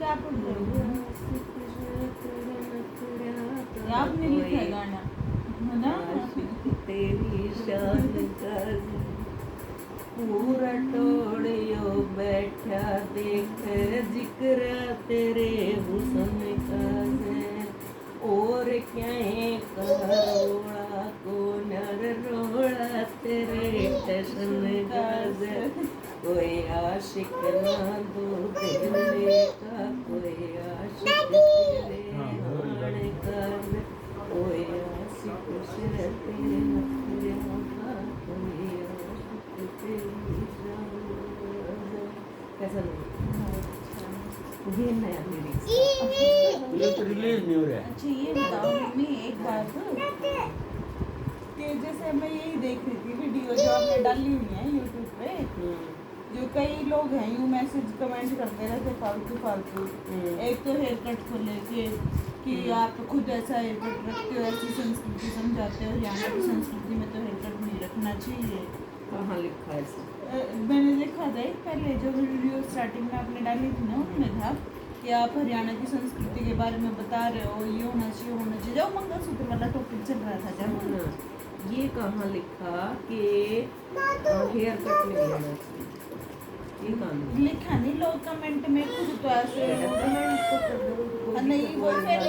क्या पढ़ रहे हो? आपने लिखा है गाना है ना? तेरी शान का पूरा टोड़ियो बैठा देख जिक्र तेरे हुस्न का है और क्या करोड़ा को नर रोड़ा तेरे टशन का है कोई आशिक ना दो दिल का कोई आशिक तेरे आने का कोई आशिक तेरे नखरे का कोई आशिक तेरी शान कैसा लगा ये नया लिरिक्स ये तो रिलीज नहीं हो रहा है। अच्छा ये बताओ मम्मी एक बात कि जैसे मैं यही देख रही थी वीडियो जो आपने डाली हुई है यूट्यूब पे, जो कई लोग हैं यूँ मैसेज कमेंट करते रहते फालतू फालतू। एक तो हेयर कट को लेके कि आप खुद ऐसा हेयर कट रखते हो, ऐसी संस्कृति समझाते हो, हरियाणा की संस्कृति में तो हेयर कट नहीं रखना चाहिए। कहाँ लिखा है ऐसा? मैंने देखा था एक पहले जो वीडियो स्टार्टिंग में आपने डाली थी ना, उसमें था कि आप हरियाणा की संस्कृति के बारे में बता रहे हो, ये होना चाहिए जो मंगलसूत्र वाला टॉपिक चल रहा था जब। ये कहाँ लिखा कि हेयर कट नहीं लेना चाहिए? ये कहाँ लिखा नहीं, लोग कमेंट में खुद तो ऐसे लिखा? नहीं वो फिर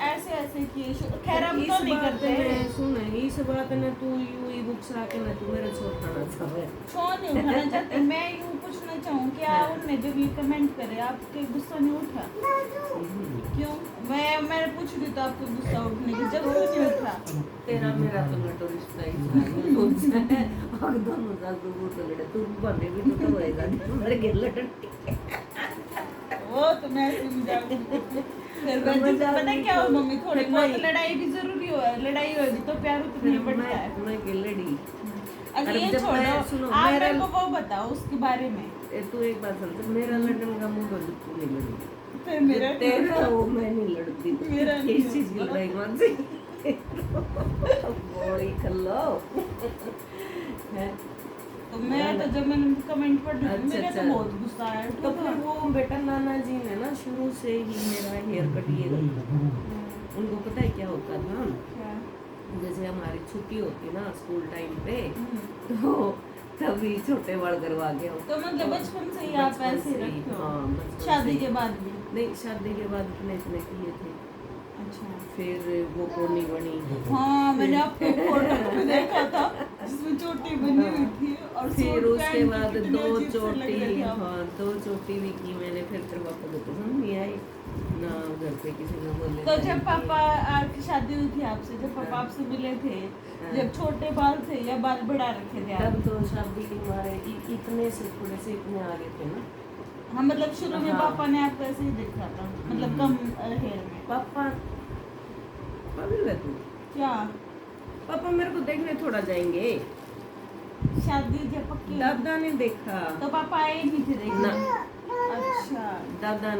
ऐसे ऐसे किए। खैर हम तो नहीं करते हैं। सुन इस बात ने तू यूं ही बुक्स आके ना तू मेरे छोड़ खाना चाहे क्यों नहीं उठाना चाहते? मैं यूँ पूछना चाहूँ क्या उनने जब ये कमेंट करे आपके गुस्सा नहीं उठा? क्यों? मैंने पूछ रही तो आपको गुस्सा उठने की जब क्यों नहीं उठा? तेरा मेरा तो लटो रिश्ता ही है और दोनों सासू वो तो लड़े तू बने भी तो होएगा मेरे के लटन वो तो मैं समझाऊंगी। फिर पता क्या हो मम्मी, थोड़ी बहुत लड़ाई भी जरूरी हो, लड़ाई होगी तो प्यार उतना ही बढ़ता है। मैं के लड़ी अगर ये जब मैं- छोड़ो सुनो, आप मेरा- मेरे को वो बताओ उसके बारे में। तू एक बात समझ, मेरा लड़ने का मुंह बंद तू नहीं लड़ी फिर मेरा तेरा वो मैं नहीं लड़ती मेरा नहीं इस चीज की होता। लड़ाई मत से बड़ी खल्लो है। तो मैं तो जब मैंने कमेंट पढ़ रही थी अच्छा, मेरा तो अच्छा। बहुत गुस्सा आया। तो फिर वो बेटा नाना जी ने ना शुरू से ही मेरा हेयर कट ये रखा। उनको पता है क्या होता था, क्या? जैसे हमारी छुट्टी होती ना स्कूल टाइम पे हम्म। तो तभी छोटे बाल करवा के हो। तो मतलब बचपन से ही आप बचपन ऐसे से ही, रखते हो? हाँ, बचपन शादी से के ही। बाद भी? नहीं शादी के बाद इतने इतने किए थे, अच्छा। फिर वो पोनी बनी। हाँ मैंने आपको फोटो में देखा था जिसमें चोटी बनी हुई थी और फिर सूट उसके पहन के बाद कितने दो अजीब से लग चोटी, रहे थे आप। हाँ 2 चोटी भी की मैंने। फिर तेरे पापा को पसंद नहीं आई ना, घर पे किसी ने बोले तो नहीं जब कि- पापा की शादी हुई थी आपसे, जब पापा हाँ। आपसे मिले थे, हाँ। जब छोटे बाल थे या बाल बढ़ा रखे थे आप? तब तो शादी के मारे इतने से थोड़े से इतने आगे थे ना। हाँ मतलब शुरू में हाँ। पापा ने आपको ऐसे ही देखा था, मतलब कम हेयर में? पापा पागल है तू? क्या? पापा मेरे को देखने थोड़ा जाएंगे, शादी जब पक्की दादा ने देखा। तो पापा आए नहीं थे देखने? ना अच्छा दादा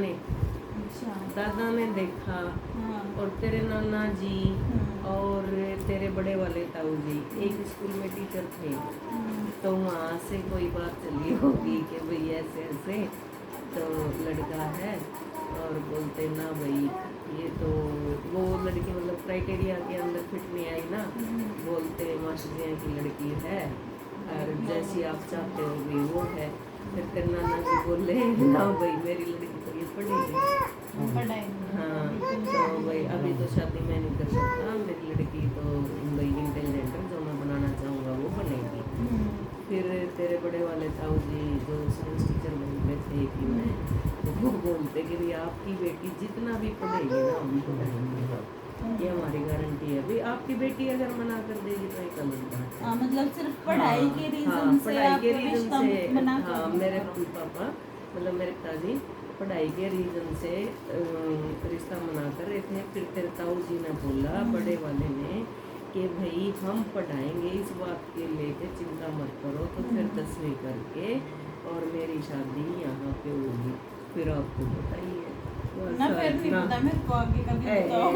ने देखा हाँ। और तेरे नाना जी हम्म। और तेरे बड़े वाले ताऊ जी एक स्कूल में टीचर थे। तो वहाँ से कोई बात चली होगी कि भाई ऐसे ऐसे तो लड़का है और बोलते ना भाई ये तो वो लड़की मतलब क्राइटेरिया के अंदर फिट नहीं आई ना, बोलते मास्टर की लड़की है और जैसी आप चाहते हो भी वो है। फिर तेरे नाना जी बोले ना भाई मेरी लड़की तो ये पढ़ेगी। हाँ तो भाई अभी तो शादी मैं नहीं कर सकता, मेरी लड़की तो भाई इंटेलिजेंट जो मैं बनाना चाहूँगा वो बनेगी। फिर तेरे बड़े वाले ताऊ जी जो साइंस टीचर बनते थे कि मैं, तो वो बोलते कि भाई आपकी बेटी जितना भी पढ़ेगी ना हम पढ़ाएंगे, ये हमारी गारंटी है। भाई आपकी बेटी अगर मना कर देगी तो एक अलग बात है। मतलब सिर्फ पढ़ाई के रीजन से पढ़ाई के आपका रीजन रिश्ता से बना हाँ कर मेरे पापा मतलब मेरे पिताजी पढ़ाई के रीजन से रिश्ता मना कर रहे थे। फिर तेरे ताऊ जी ने बोला बड़े वाले ने कि भाई हम पढ़ाएंगे, इस बात के लेके चिंता मत करो। तो फिर 10वीं करके और मेरी शादी यहाँ पे होगी। फिर आपको बताइए ना, फिर नहीं पता मेरे को आगे का भी बताओ।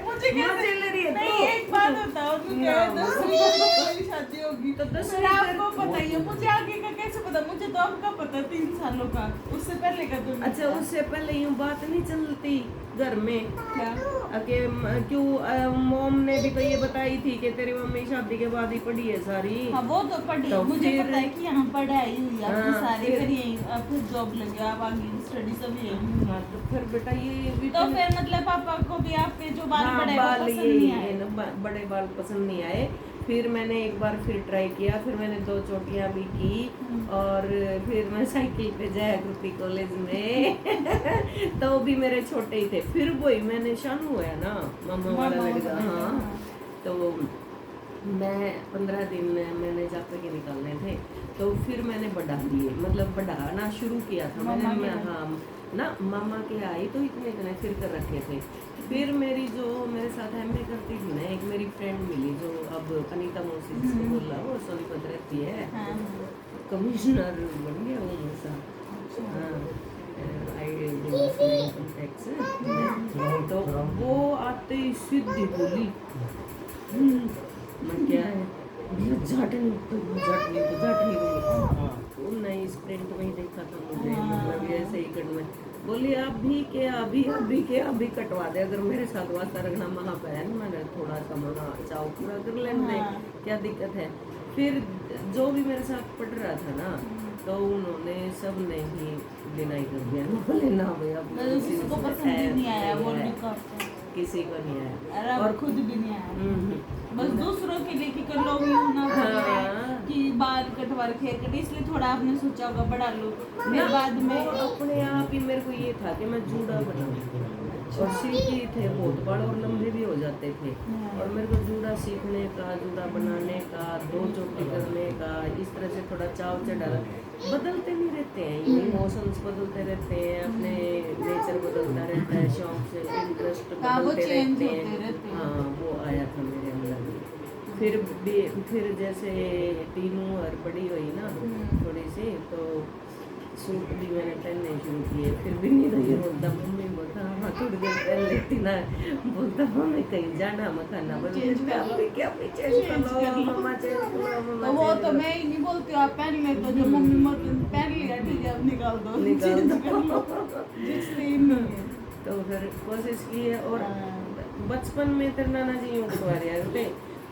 मुझे मुझे मजे ले रही है नहीं, तो। एक बात बताओ, तू कह रहा है 10वीं में मेरी शादी होगी तो 10वीं फिर आपको में- पता ही है, मुझे आगे का कैसे पता? मुझे तो आपका पता 3 सालों का, उससे पहले का तो नहीं अच्छा था। उससे पहले यूं बात नहीं चलती घर में क्या? क्यों मॉम ने भी तो ये बताई थी कि तेरी मम्मी शादी के बाद ही पढ़ी है सारी। हाँ वो तो पढ़ी, तो मुझे फिर- पता है कि यहाँ पढ़ाई हुई है आपकी हाँ, सारी, फिर- फिर यही अब फिर जॉब लग गया, अब आगे स्टडी सब यही हुई। हाँ तो फिर बेटा ये भी तो फिर मतलब पापा को भी आपके जो बाल हाँ, बड़े हैं, वो बाल पसंद ये नहीं आए? ना बड़े बाल पसंद नहीं आए। फिर मैंने एक बार फिर ट्राई किया, फिर मैंने 2 चोटियां भी की और फिर मैं साइकिल पे जाया करती कॉलेज में तो भी मेरे छोटे ही थे। फिर वही मैंने शानू है ना मामा वाला मामा लड़का, वाला, हाँ हाँ। तो मैं 15 दिन मैंने जापे के निकालने थे तो फिर मैंने बढ़ा दिए, मतलब बढ़ाना शुरू किया था मैंने। मामा के हाँ ना मामा के आई तो इतने इतने फिर कर रखे थे। फिर मेरी जो मेरे साथ एमए करती थी ना, एक मेरी फ्रेंड मिली जो अब अनीता मौसी जिसको बोल रहा वो सोनीपत रहती है, हाँ, हाँ। कमिश्नर बन गया वो मौसा। इनकम टैक्स तो वो आते ही सीधी बोली मैं क्या है भैया जाटनी तो नहीं स्प्रिंट में ही देखा था मुझे, मतलब ऐसे ही कट में बोली अभी के अभी कटवा दे, अगर मेरे साथ वास्ता रखना महा पहन मैंने थोड़ा सा मना चाव पूरा कर लेने हाँ। क्या दिक्कत है। फिर जो भी मेरे साथ पढ़ रहा था ना तो उन्होंने सब ने ही डिनाई कर दिया, बोले ना भैया मतलब किसी को पसंद ही नहीं आया वो लुक आपका, किसी को नहीं आया अरे और और खुद भी नहीं आया। हम्म, बस दूसरों के लिए कि लोग यूं ना बोले हाँ। कि बाल कटवा रखे हैं, कटी इसलिए थोड़ा आपने सोचा होगा बढ़ा लो, फिर बाद में वो अपने आप ही मेरे को ये था कि मैं जूड़ा बनाऊं और सिल्की थे बहुत बाल और लंबे भी हो जाते थे और मेरे को जूड़ा सीखने का, जूड़ा बनाने का, 2 चोटी करने का, इस तरह से थोड़ा चाव चढ़ा। बदलते नहीं रहते हैं, ये इमोशंस बदलते रहते हैं, अपने नेचर बदलता रहता है, शौक से इंटरेस्ट हाँ, वो बदलते change रहते होते रहते हैं। हैं। हाँ वो आया था मेरे अंदर भी। फिर जैसे टीनू और बड़ी हुई ना थोड़ी सी तो सूट भी मैंने पहनने शुरू किए, फिर भी नहीं तो ये बोलता मम्मी बोलता हाँ थोड़ी देर पहन लेती ना, बोलता मम्मी कहीं जाना मखाना बन Change कर लो। क्या चेंज कर लो मम्मा चेंज कर लो तो मम्मा वो change तो कर लो। मैं ही नहीं बोलती हूँ, आप पहन ले तो जो मम्मी मत पहन लिया ठीक है अब निकाल दो, निकाल change दो। कर लो, जिससे ही नहीं है। तो फिर कोशिश की है और हाँ। बचपन में तेरे नाना जी यूँ कटवा रहे थे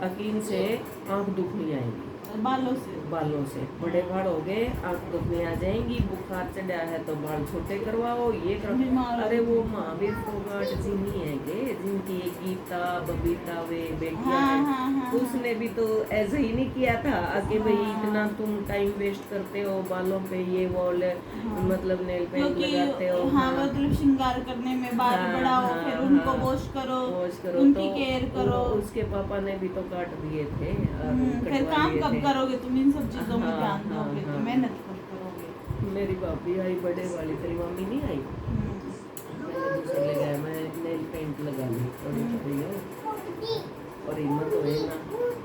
अकीन से आँख दुखनी आएगी बालों से बालों से, बड़े बाल हो गए आँख दुखने आ जाएंगी, बुखार चढ़ा है तो बाल छोटे करवाओ ये बीमार करो। हो अरे वो महावीर फोगाट जी नहीं है के जिनकी गीता बबीता वे बेटियां हाँ, हैं, हाँ, हाँ, उसने भी तो ऐसे ही नहीं किया था आगे भाई इतना तुम टाइम वेस्ट करते हो बालों पे ये वो मतलब नेल पेंट क्योंकि लगाते हो। हाँ मतलब श्रृंगार करने में बाल हाँ, बढ़ाओ, हाँ, फिर उनको हाँ। वॉश करो, तो उनकी केयर करो। उसके पापा ने भी तो काट दिए थे और फिर कटवा काम दिए कब थे। करोगे तुम इन सब चीजों में हाँ, ध्यान हाँ, दोगे, हाँ। तो मेहनत कब करोगे? मेरी भाभी आई बड़े वाली, तेरी मम्मी नहीं आई, मैंने दूसरे ले गया, मैं नेल पेंट लगा ली थोड़ी थोड़ी हो और हिम्मत होए ना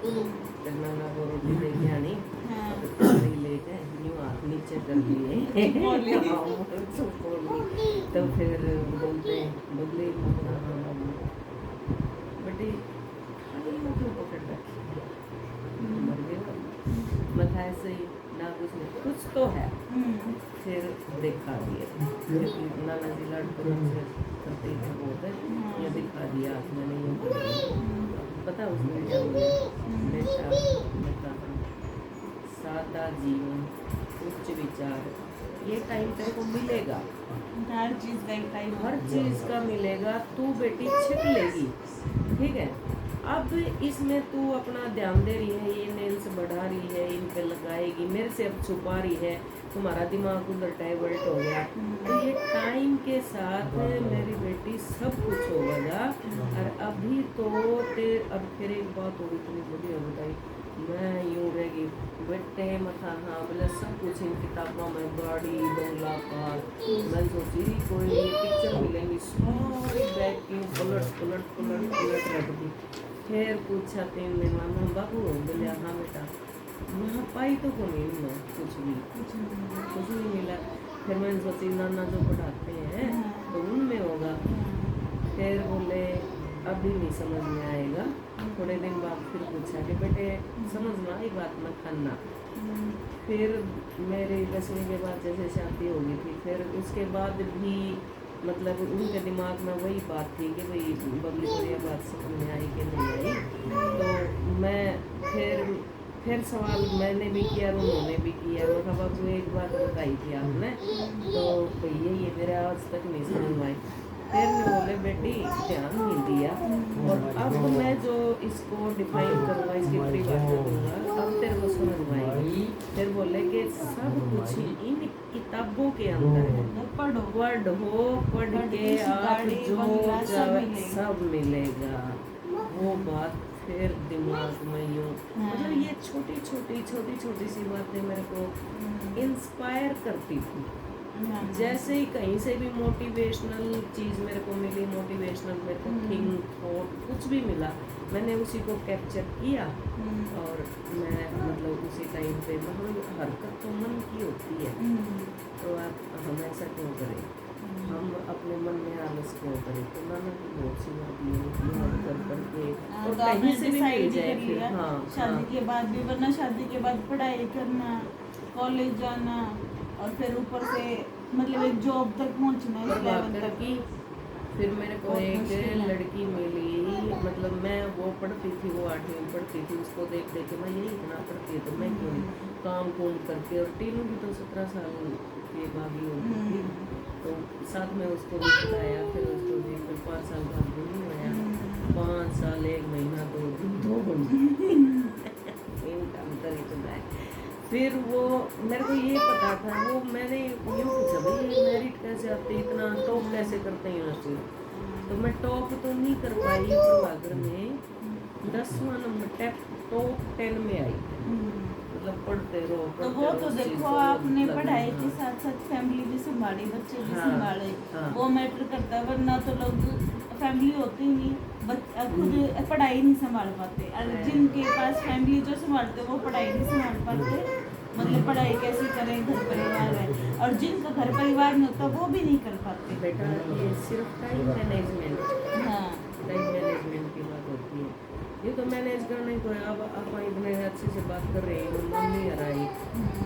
तेरे नाना को रोटी दे के आनी हाँ। और थाली लेके यूँ हाथ नीचे कर लिए चुपोली। हाँ, चुपोली। तो फिर बोलते बदले बटी खाली मुँह क्यों पकड़ रखी मर गया मथा ऐसे ही ना कुछ तो है। फिर देखा दिया नाना जी लड़कों से करते थे बहुत है ये दिखा दिया मैंने ये पता उसने क्या बोला बेटा बता सादा जीवन उच्च विचार ये टाइम तेरे को मिलेगा, हर चीज का एक टाइम हर चीज का मिलेगा, तू बेटी छिप लेगी ठीक है। अब इसमें तू अपना ध्यान दे रही है, ये नेल्स बढ़ा रही है, इन पे लगाएगी, मेरे से अब छुपा रही है, तुम्हारा दिमाग उधर डाइवर्ट हो गया। तो ये टाइम के साथ मेरी बेटी सब कुछ होगा। और अभी तो अब फिर एक बात होगी इतनी बढ़िया बताई, मैं यूँ रहेगी बेटे मथा हाँ बोले सब कुछ इन किताबों में गाड़ी बंगला कार, मैं सोची कोई पिक्चर मिलेंगी सारी बैग की पलट रख दी। फिर पूछा 3 दिन मामा बाबू बोले हाँ बेटा वहाँ पाई तो को नहीं मैं कुछ नहीं मिला। फिर मैंने सोची नाना जो पढ़ाते हैं तो उनमें होगा। फिर बोले अभी नहीं समझ में आएगा। थोड़े दिन बाद फिर पूछा कि बेटे समझ में आई बात मत खाना। फिर मेरी 10वीं के बाद जैसे शादी हो गई थी, फिर उसके बाद भी मतलब उनके दिमाग में वही बात थी कि भाई बबली को ये बात समझ में आई कि नहीं आई। तो मैं फिर सवाल मैंने भी किया और उन्होंने भी किया। मैं कहा बाबू एक बात बताई थी आपने, तो भैया ये मेरे आज तक नहीं समझ में आई। फिर मैं बोले बेटी ध्यान नहीं दिया, और अब मैं जो इसको डिफाइन करूँगा, इसकी परिभाषा दूंगा, अब तेरे को समझ में आएगी। फिर बोले कि सब कुछ इन किताबों के अंदर है, पढ़ो, वर्ड हो, पढ़ के आप जो सब मिलेगा। वो बात फिर दिमाग में यूँ मतलब ये छोटी सी बातें मेरे को इंस्पायर करती थी। जैसे ही कहीं से भी मोटिवेशनल चीज़ मेरे को मिली, मोटिवेशनल मेरे को थिंक थॉट कुछ भी मिला, मैंने उसी को कैप्चर किया और मैं मतलब उसी टाइम पे मतलब हरकत तो मन की होती है। तो आप हम ऐसा क्यों करें, हम अपने मन में आलस क्यों करें। तो नाना की बहुत सी बात कर करके और कहीं से भी मिल जाए फिर। हाँ, शादी के बाद भी, वरना शादी के बाद पढ़ाई करना, कॉलेज जाना और फिर ऊपर से मतलब एक जॉब तक पहुंचना इस लेवल तक की। फिर मेरे को एक लड़की मिली, मतलब मैं वो पढ़ती थी, वो 8वीं में पढ़ती थी, उसको देख देख के मैं यही इतना पढ़ती है तो मैं क्यों नहीं काम कूम करके। और टीनू भी तो 17 साल की भाभी हो गई थी, तो साथ में उसको भी पढ़ाया। फिर उसको भी फिर 5 साल बाद भी नहीं आया, 5 साल 1 महीना 2 दिन 2 घंटे अंतर इतना है। फिर वो मेरे को ये पता था, वो मैंने यूँ पूछा भाई ये मेरिट कैसे आते, इतना टॉप कैसे करते हैं यूनिवर्सिटी। तो मैं टॉप तो नहीं कर पाई, प्रभाकर में 10वां नंबर टॉप 10 में आई। मतलब पढ़ते रहो। तो वो तो देखो आपने पढ़ाई के साथ साथ फैमिली भी संभाली, बच्चे भी संभाले, वो मैटर करता है। वरना तो लोग फैमिली होती ही नहीं, खुद पढ़ाई नहीं संभाल पाते। और जिनके पास फैमिली जो संभालते वो पढ़ाई नहीं संभाल पाते, मतलब पढ़ाई कैसे करें, घर परिवार है। और जिनका घर परिवार नहीं होता वो भी नहीं कर पाते। बेटा ये सिर्फ टाइम मैनेजमेंट, हाँ टाइम मैनेजमेंट की बात होती है। ये तो मैनेज करने को है। अब आप इतने अच्छे से बात कर रहे हैं, मम्मी आ रही,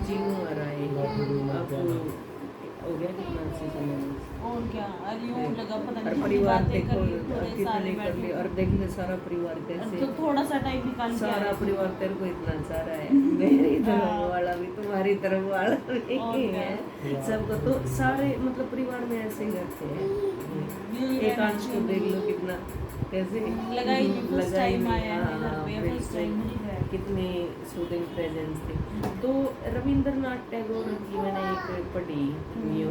चीनू आ रही, अब हो गया कितना अच्छे से मैनेज। और क्या, अरे यूं लगा पता और नहीं परिवार बातें देखो कर ली, थोड़े सारे कर ली, और देख ले सारा परिवार कैसे, तो थोड़ा सा टाइम निकाल के सारा आए। परिवार तेरे को इतना सारा है, मेरी तरफ वाला भी तुम्हारी तरफ वाला भी है, सबको तो सारे मतलब परिवार में ऐसे ही रहते हैं। एक अंश को देख लो कितना कैसे लगाई टाइम आया है घर पे, फर्स्ट टाइम बिल्कुल मिल गया। कितने स्टूडेंट प्रेजेंस थे। तो रविंद्रनाथ टैगोर की मैंने एक पढ़ी न्यू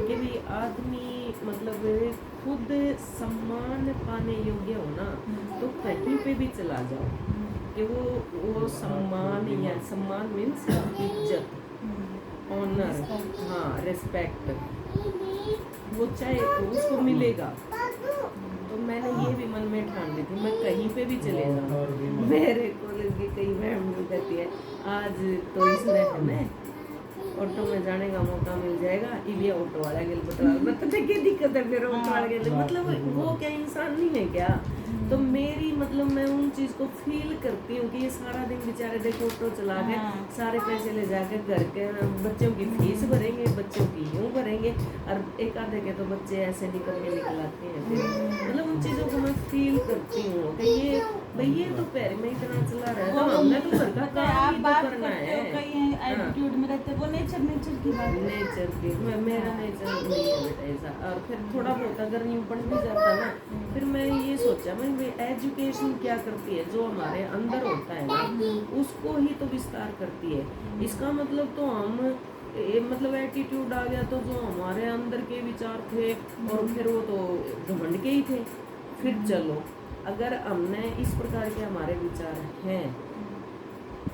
कि भी आदमी मतलब खुद सम्मान पाने योग्य हो ना, तो कहीं पे भी चला जाओ कि वो सम्मान, या सम्मान मीन्स इज्जत, ऑनर, हाँ रिस्पेक्ट, वो चाहे उसको मिलेगा। तो मैंने ये भी मन में ठान ली थी मैं कहीं पे भी चले जाऊँ। मेरे कॉलेज की कई मैम कहती है आज तो इसमें हमें ऑटो में जाने का मौका मिल जाएगा, ये ऑटो वाला गेल बता मतलब क्या दिक्कत है फिर ऑटो वाला गेल, मतलब वो क्या इंसान नहीं है क्या। तो मेरी मतलब मैं उन चीज़ को फील करती हूँ कि ये सारा दिन बेचारे देखो ऑटो चला के सारे पैसे ले जाके घर के बच्चों की फीस भरेंगे, बच्चों की यूँ भरेंगे, और एक आधे के तो बच्चे ऐसे निकल के निकलाते हैं। फिर मतलब उन चीज़ों को मैं फील करती हूँ कि ये भाई ये तो पैर में इतना चला रहा है, तो हमने तो घर का काम ही तो करना है। कई एटीट्यूड में रहते वो नेचर की बात, नेचर की मेरा नेचर नहीं है बेटा ऐसा। और फिर थोड़ा बहुत अगर यूँ बन भी जाता ना, फिर मैं ये सोचा मैं एजुकेशन क्या करती है, जो हमारे अंदर होता है ना उसको ही तो विस्तार करती है। इसका मतलब तो हम मतलब एटीट्यूड आ गया तो जो हमारे अंदर के विचार थे और फिर वो तो घमंड के ही थे। फिर चलो अगर हमने इस प्रकार के हमारे विचार हैं,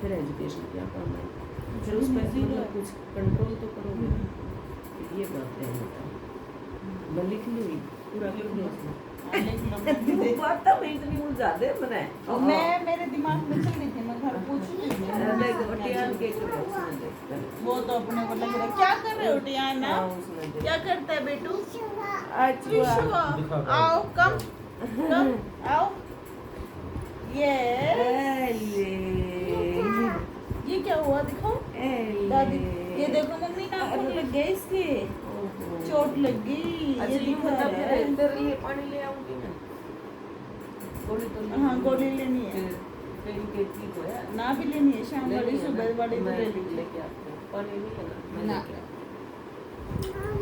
फिर एजुकेशन क्या काम है, फिर उस पर मतलब कुछ कंट्रोल तो करोगे। ये बात है बेटा, मैं लिख ली पूरा कर दिया उसने। बात तो मैं इतनी उलझा दे बनाए मैं मेरे दिमाग में चल रही थी, मैं घर पूछ रही थी वो तो अपने को लग रहा है क्या कर रहे हो टियाना, क्या करता है बेटू, आओ कम कम आओ। ये ये क्या हुआ दिखाओ दादी। ये देखो मम्मी नाखून लग गए इसके, चोट लग गई। अच्छा ये ये दिखा मतलब रहा है। फिर तेरे लिए पानी ले आऊंगी मैं। गोली तो लेनी हाँ है। गोली लेनी है फिर तेरी केतली को है ना, भी लेनी है शाम लेनी वाली है ना? सुबह वाली तो मैं ले लीजिए। लेके आती हूँ। पानी नहीं है ना मैं ना। लेके आती हूँ।